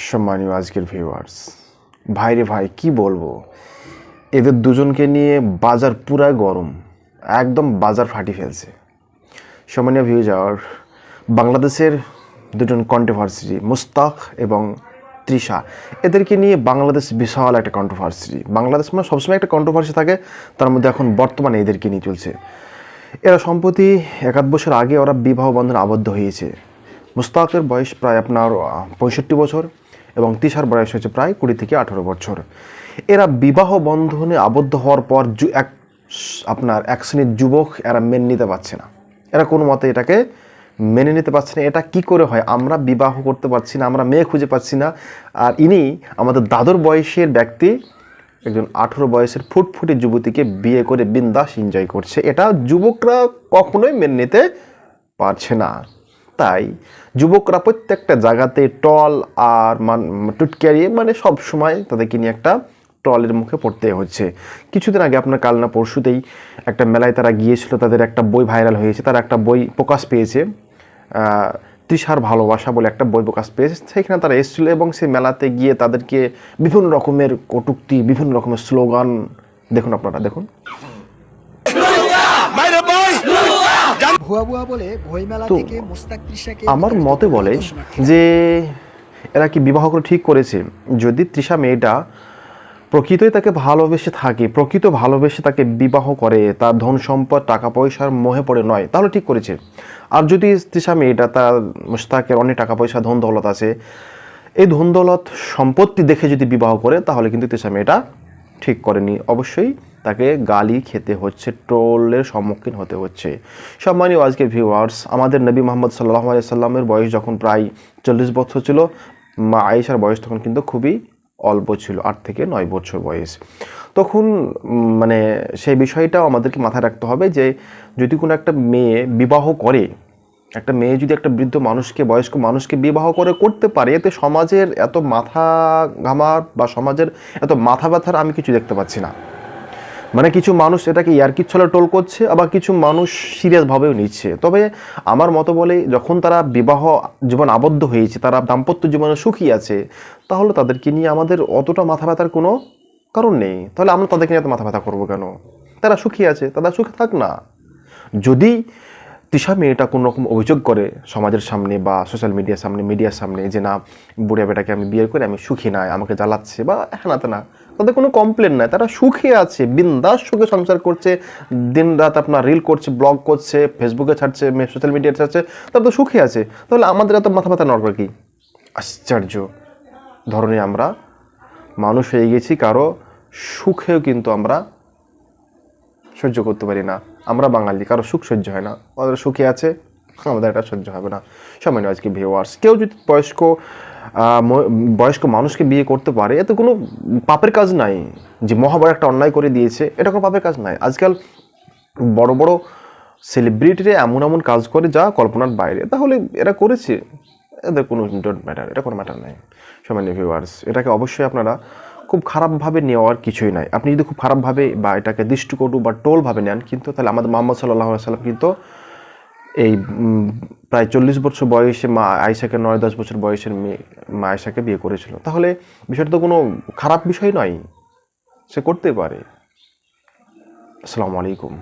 সম্মানীয় আজকের ভিউয়ার্স, ভাইরে ভাই কি বলবো, এদের দুজনকে নিয়ে বাজার পুরা গরম, একদম বাজার ফাটি ফেলছে। সম্মানীয় ভিউয়ার, বাংলাদেশের দুজন কন্ট্রোভার্সি মুস্তাক এবং তৃষা, এদেরকে নিয়ে বাংলাদেশ বিশাল একটা কন্ট্রোভার্সি। বাংলাদেশ মানে সবসময় একটা কন্ট্রোভার্সি থাকে, তার মধ্যে এখন বর্তমানে এদেরকে নিয়ে চলছে। এরা সম্প্রতি 1-8 বছর আগে ওরা বিবাহ বন্ধনে আবদ্ধ হয়েছে। মুস্তাকের বয়স প্রায় আপনার 65 বছর এবং তৃষার বয়স হচ্ছে প্রায় 20 থেকে 18 বছর। এরা বিবাহ বন্ধনে আবদ্ধ হওয়ার পর এক শ্রেণীর যুবক এরা মেনে নিতে পারছে না, এরা কোনো মতে এটাকে মেনে নিতে পারছে না। এটা কি করে হয়? আমরা বিবাহ করতে পারছি না, আমরা মেয়ে খুঁজে পাচ্ছি না, আর ইনি আমাদের দাদুর বয়সের ব্যক্তি একজন 18 বয়সের ফুটফুটে যুবতীকে বিয়ে করে বিন্দাস এনজয় করছে। এটা যুবকরা কখনোই মেনে নিতে পারছে না। তাই যুবকরা প্রত্যেকটা জায়গাতে টল আর টুটকারি মানে সব সময় তাদেরকে নিয়ে একটা টলের মুখে পড়তে হচ্ছে। কিছুদিন আগে আপনার কাল না পরশুতেই একটা মেলায় তারা গিয়েছিল, তাদের একটা বই ভাইরাল হয়েছে, তারা একটা বই প্রকাশ পেয়েছে, তৃষার ভালোবাসা বলে একটা বই প্রকাশ পেয়েছে। সেখানে তারা এসেছিলো এবং সেই মেলাতে গিয়ে তাদেরকে বিভিন্ন রকমের কটূক্তি, বিভিন্ন রকমের স্লোগান, দেখুন আপনারা দেখুন। আমার মতে বলে যে এরা কি বিবাহ করে ঠিক করেছে। যদি তৃষা মেয়েটা প্রকৃতই তাকে ভালোবেসে থাকে, প্রকৃত ভালোবেসে তাকে বিবাহ করে, তার ধন সম্পদ টাকা পয়সার মোহে পড়ে নয়, তাহলে ঠিক করেছে। আর যদি তৃষা মেয়েটা তার মুস্তাকের অনেক টাকা পয়সা ধন দৌলত আছে, এই ধন দৌলত সম্পত্তি দেখে যদি বিবাহ করে, তাহলে কিন্তু তৃষা মেয়েটা ঠিক করেনি। অবশ্যই তাকে গালি খেতে হচ্ছে, ট্রোলের সম্মুখীন হতে হচ্ছে। সম্মানীয় আজকের ভিউয়ার্স, আমাদের নবী মুহাম্মদ সাল্লাল্লাহু আলাইহি সাল্লামের বয়স যখন প্রায় 40 বছর ছিল, মা আয়েশার বয়স তখন কিন্তু খুবই অল্প ছিল, 8 থেকে 9 বছর বয়স। তখন মানে সেই বিষয়টাও আমাদেরকে মাথায় রাখতে হবে যে যদি কোনো একটা মেয়ে বিবাহ করে, একটা মেয়ে যদি একটা বৃদ্ধ মানুষকে, বয়স্ক মানুষকে বিবাহ করতে পারে, এতে সমাজের এত মাথা ঘামার বা সমাজের এত মাথা ব্যথার আমি কিছু দেখতে পাচ্ছি না। মানে কিছু মানুষ এটাকে ইয়ার্কির ছলে টোল করছে, আবার কিছু মানুষ সিরিয়াসভাবেও নিচ্ছে। তবে আমার মতো বলে, যখন তারা বিবাহ জীবন আবদ্ধ হয়েছে, তারা দাম্পত্য জীবনে সুখী আছে, তাহলে তাদেরকে নিয়ে আমাদের অতটা মাথা ব্যথার কোনো কারণ নেই। তাহলে আমরা তাদেরকে নিয়ে এত মাথা ব্যথা করবো কেন? তারা সুখী আছে, তারা সুখে থাক না। যদি তৃষা মেয়েটা কোনো রকম অভিযোগ করে সমাজের সামনে বা সোশ্যাল মিডিয়ার সামনে যে না, বুড়িয়া বেটাকে আমি বিয়ে করে আমি সুখী নাই, আমাকে জ্বালাচ্ছে বা হ্যাঁ না, তাদের কোনো কমপ্লেন নাই, তারা সুখে আছে, বিন্দাস সুখে সংসার করছে, দিন রাত আপনার রিল করছে, ব্লগ করছে, ফেসবুকে ছাড়ছে, সোশ্যাল মিডিয়াতে ছাড়ছে, তারা তো সুখে আছে। তাহলে আমাদের এত মাথা ব্যথা নড়বে কি? আশ্চর্য ধরনের আমরা মানুষ হয়ে গেছি, কারো সুখেও কিন্তু আমরা সহ্য করতে পারি না। আমরা বাঙালি, কারো সুখ সহ্য হয় না, ওদের সুখে আছে, আমাদের এটা সহ্য হবে না। সামান্য আজকে ভিউয়ার্স, কেউ যদি বয়স্ক মানুষকে বিয়ে করতে পারে, এতে কোনো পাপের কাজ নাই। যে মহাবড় একটা অন্যায় করে দিয়েছে, এটা কোনো পাপের কাজ নাই। আজকাল বড় বড় সেলিব্রিটিরা এমন কাজ করে যা কল্পনার বাইরে, তাহলে এরা করেছে, এদের কোনো ডোন্ট ম্যাটার, এটা কোনো ম্যাটার নাই। সামান্য ভিউয়ার্স, এটাকে অবশ্যই আপনারা খুব খারাপভাবে নেওয়ার কিছুই নাই। আপনি যদি খুব খারাপভাবে বা এটাকে দৃষ্টিকটু বা টোলভাবে নেন, কিন্তু তাহলে আমাদের মুহাম্মদ সাল্লাল্লাহু আলাইহি সাল্লাম কিন্তু এই প্রায় 40 বছর বয়সে মা আয়েশাকে 9-10 বছর বয়সের মেয়ে মা আয়েশাকে বিয়ে করেছিল। তাহলে বিষয়টা তো কোনো খারাপ বিষয় নয়, সে করতে পারে। আসসালামু আলাইকুম।